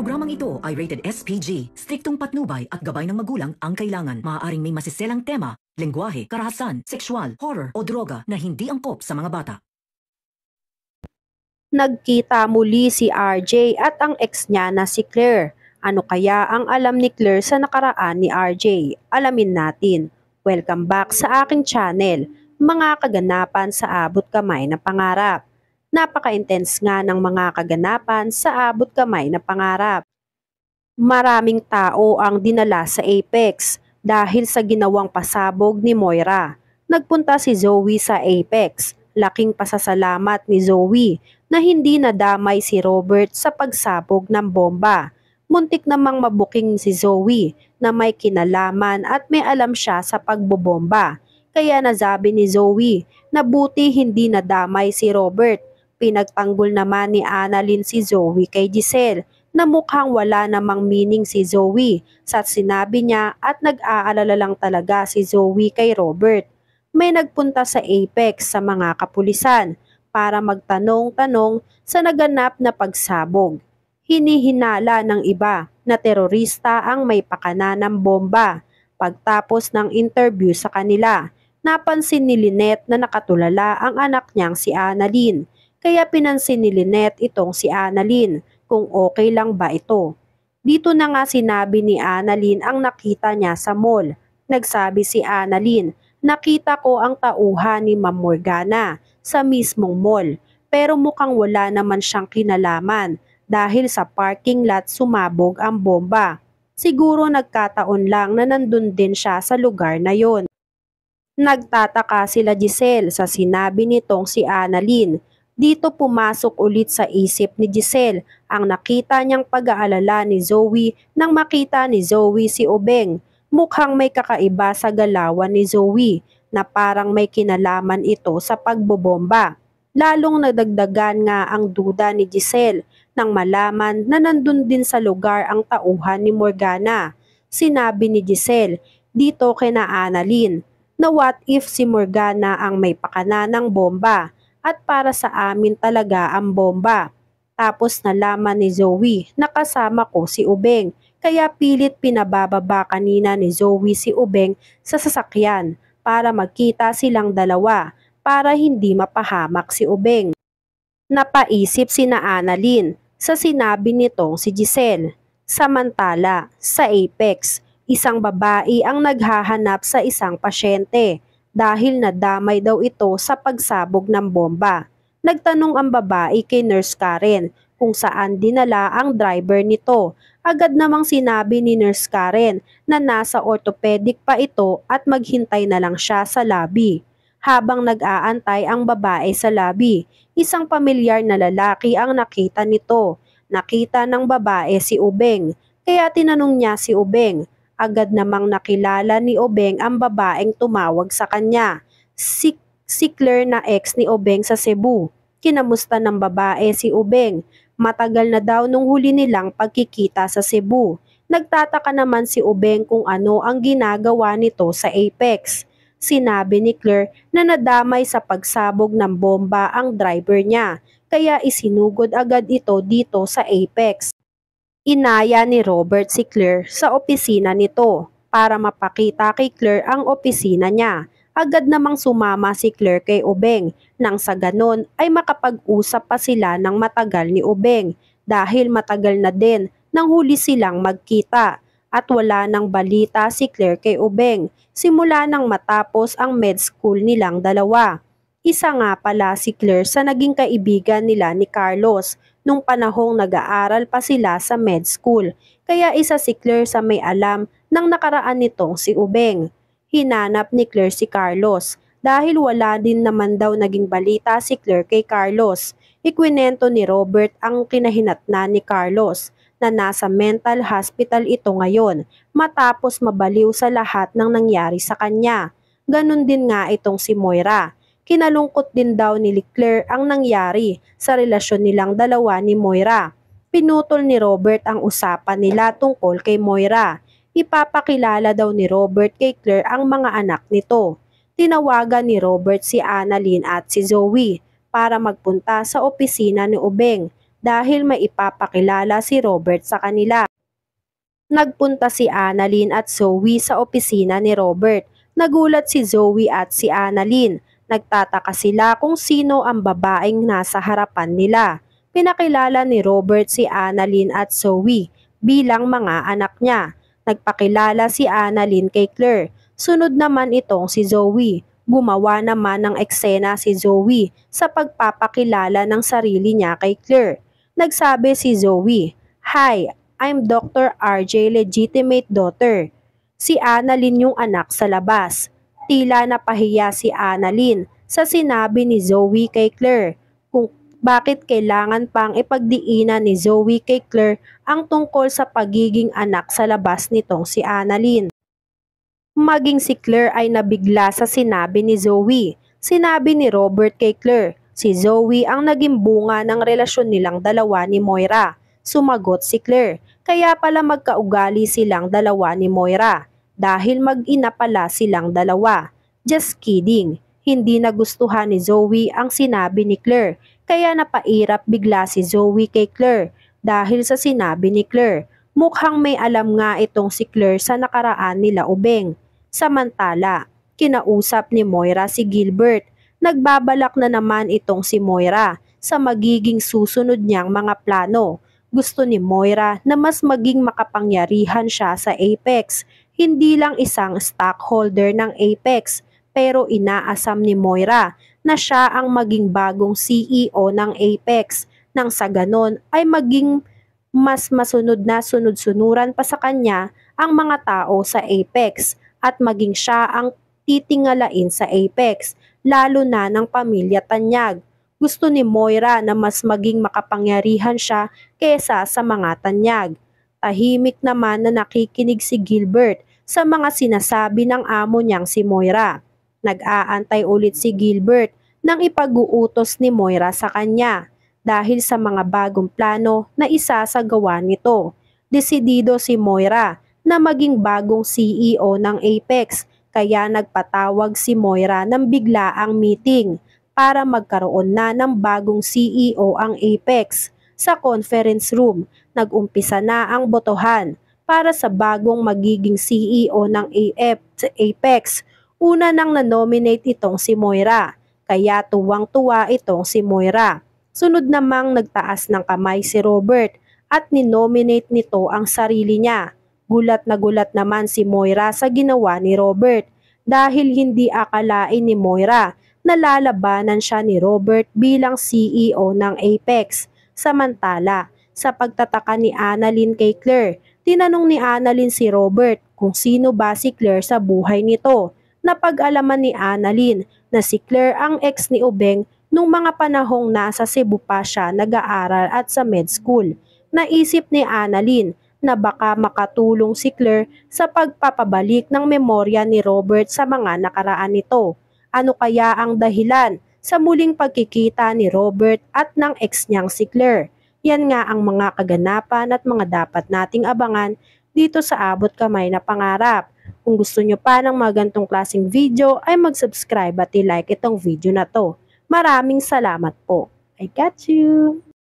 Programang ito ay rated SPG. Striktong patnubay at gabay ng magulang ang kailangan. Maaaring may masiselang tema, lengguwahe, karahasan, sexual, horror o droga na hindi angkop sa mga bata. Nagkita muli si RJ at ang ex niya na si Claire. Ano kaya ang alam ni Claire sa nakaraan ni RJ? Alamin natin. Welcome back sa aking channel, mga kaganapan sa abot kamay na pangarap. Napaka-intense nga ng mga kaganapan sa abot kamay na pangarap. Maraming tao ang dinala sa Apex dahil sa ginawang pasabog ni Moira. Nagpunta si Zoe sa Apex. Laking pasasalamat ni Zoe na hindi nadamay si Robert sa pagsabog ng bomba. Muntik namang mabuking si Zoe na may kinalaman at may alam siya sa pagbobomba. Kaya nasabi ni Zoe na buti hindi nadamay si Robert. Pinagtanggol naman ni Annalyn si Zoe kay Giselle na mukhang wala namang meaning si Zoe sa sinabi niya at nag-aalala lang talaga si Zoe kay Robert. May nagpunta sa Apex sa mga kapulisan para magtanong-tanong sa naganap na pagsabog. Hinihinala ng iba na terorista ang may pakana ng bomba. Pagtapos ng interview sa kanila, napansin ni Lynette na nakatulala ang anak niyang si Annalyn. Kaya pinansin ni Lynette itong si Annalyn kung okay lang ba ito. Dito na nga sinabi ni Annalyn ang nakita niya sa mall. Nagsabi si Annalyn, nakita ko ang tauhan ni Ma'am Morgana sa mismong mall pero mukhang wala naman siyang kinalaman dahil sa parking lot sumabog ang bomba. Siguro nagkataon lang na nandun din siya sa lugar na yon. Nagtataka sila Giselle sa sinabi nitong si Annalyn. Dito pumasok ulit sa isip ni Giselle ang nakita niyang pag-aalala ni Zoe nang makita ni Zoe si Obeng. Mukhang may kakaiba sa galawan ni Zoe na parang may kinalaman ito sa pagbobomba. Lalong nadagdagan nga ang duda ni Giselle nang malaman na nandun din sa lugar ang tauhan ni Morgana. Sinabi ni Giselle dito kina Annalyn na what if si Morgana ang may pakana ng bomba at para sa amin talaga ang bomba. Tapos nalaman ni Zoe na kasama ko si Obeng kaya pilit pinabababa kanina ni Zoe si Obeng sa sasakyan para magkita silang dalawa para hindi mapahamak si Obeng. Napaisip sina Annalyn sa sinabi nitong si Giselle. Samantala, sa Apex, isang babae ang naghahanap sa isang pasyente dahil nadamay daw ito sa pagsabog ng bomba. Nagtanong ang babae kay Nurse Karen kung saan dinala ang driver nito. Agad namang sinabi ni Nurse Karen na nasa orthopedic pa ito at maghintay na lang siya sa lobby. Habang nag-aantay ang babae sa lobby, isang pamilyar na lalaki ang nakita nito. Nakita ng babae si Obeng, kaya tinanong niya si Obeng. Agad namang nakilala ni Obeng ang babaeng tumawag sa kanya. Si Claire na ex ni Obeng sa Cebu. Kinamusta ng babae si Obeng. Matagal na daw nung huli nilang pagkikita sa Cebu. Nagtataka naman si Obeng kung ano ang ginagawa nito sa Apex. Sinabi ni Claire na nadamay sa pagsabog ng bomba ang driver niya, kaya isinugod agad ito dito sa Apex. Inaya ni Robert si Claire sa opisina nito para mapakita kay Claire ang opisina niya. Agad namang sumama si Claire kay Obeng nang sa ganon ay makapag-usap pa sila ng matagal ni Obeng dahil matagal na din nang huli silang magkita at wala nang balita si Claire kay Obeng simula nang matapos ang med school nilang dalawa. Isa nga pala si Claire sa naging kaibigan nila ni Carlos nung panahong nag-aaral pa sila sa med school, kaya isa si Claire sa may alam ng nakaraan nitong si Obeng. Hinanap ni Claire si Carlos dahil wala din naman daw naging balita si Claire kay Carlos. Ikwinento ni Robert ang kinahinatnan ni Carlos na nasa mental hospital ito ngayon matapos mabaliw sa lahat ng nangyari sa kanya. Ganon din nga itong si Moira. Kinalungkot din daw ni Claire ang nangyari sa relasyon nilang dalawa ni Moira. Pinutol ni Robert ang usapan nila tungkol kay Moira. Ipapakilala daw ni Robert kay Claire ang mga anak nito. Tinawagan ni Robert si Annalyn at si Zoe para magpunta sa opisina ni Obeng dahil may ipapakilala si Robert sa kanila. Nagpunta si Annalyn at Zoe sa opisina ni Robert. Nagulat si Zoe at si Annalyn. Nagtataka sila kung sino ang babaeng nasa harapan nila. Pinakilala ni Robert si Annalyn at Zoe bilang mga anak niya. Nagpakilala si Annalyn kay Claire. Sunod naman itong si Zoe. Gumawa naman ng eksena si Zoe sa pagpapakilala ng sarili niya kay Claire. Nagsabi si Zoe, "Hi, I'm Dr. RJ legitimate daughter." Si Annalyn yung anak sa labas. Tila napahiya si Annalyn sa sinabi ni Zoe kay Claire kung bakit kailangan pang ipagdiinan ni Zoe kay Claire ang tungkol sa pagiging anak sa labas nitong si Annalyn. Maging si Claire ay nabigla sa sinabi ni Zoe. Sinabi ni Robert kay Claire, si Zoe ang naging bunga ng relasyon nilang dalawa ni Moira. Sumagot si Claire, kaya pala magkaugali silang dalawa ni Moira dahil mag-ina pala silang dalawa. Just kidding. Hindi nagustuhan ni Zoe ang sinabi ni Claire kaya napairap bigla si Zoe kay Claire dahil sa sinabi ni Claire. Mukhang may alam nga itong si Claire sa nakaraan nila ubeng. Samantala, kinausap ni Moira si Gilbert. Nagbabalak na naman itong si Moira sa magiging susunod niyang mga plano. Gusto ni Moira na mas maging makapangyarihan siya sa Apex. Hindi lang isang stockholder ng Apex, pero inaasam ni Moira na siya ang maging bagong CEO ng Apex. Nang sa ganon ay maging mas masunod na sunod-sunuran pa sa kanya ang mga tao sa Apex at maging siya ang titingalain sa Apex, lalo na ng pamilya Tanyag. Gusto ni Moira na mas maging makapangyarihan siya kesa sa mga Tanyag. Tahimik naman na nakikinig si Gilbert sa mga sinasabi ng amo niyang si Moira. Nag-aantay ulit si Gilbert nang ipag-uutos ni Moira sa kanya dahil sa mga bagong plano na isasagawa nito. Desidido si Moira na maging bagong CEO ng Apex kaya nagpatawag si Moira ng biglaang meeting para magkaroon na ng bagong CEO ang Apex. Sa conference room, nag-umpisa na ang botohan para sa bagong magiging CEO ng Apex. Una nang na-nominate itong si Moira, kaya tuwang-tuwa itong si Moira. Sunod namang nagtaas ng kamay si Robert at ninominate nito ang sarili niya. Gulat na gulat naman si Moira sa ginawa ni Robert dahil hindi akalain ni Moira na lalabanan siya ni Robert bilang CEO ng Apex. Samantala, sa pagtataka ni Annalyn kay Claire, tinanong ni Annalyn si Robert kung sino ba si Claire sa buhay nito. Napag-alaman ni Annalyn na si Claire ang ex ni Ubeng nung mga panahong nasa Cebu pa siya nag-aaral at sa med school. Naisip ni Annalyn na baka makatulong si Claire sa pagpapabalik ng memorya ni Robert sa mga nakaraan nito. Ano kaya ang dahilan sa muling pagkikita ni Robert at ng ex niyang si Claire? Yan nga ang mga kaganapan at mga dapat nating abangan dito sa Abot Kamay na Pangarap. Kung gusto nyo pa ng mga gantong klaseng video ay mag-subscribe at i-like itong video na to. Maraming salamat po. I got you!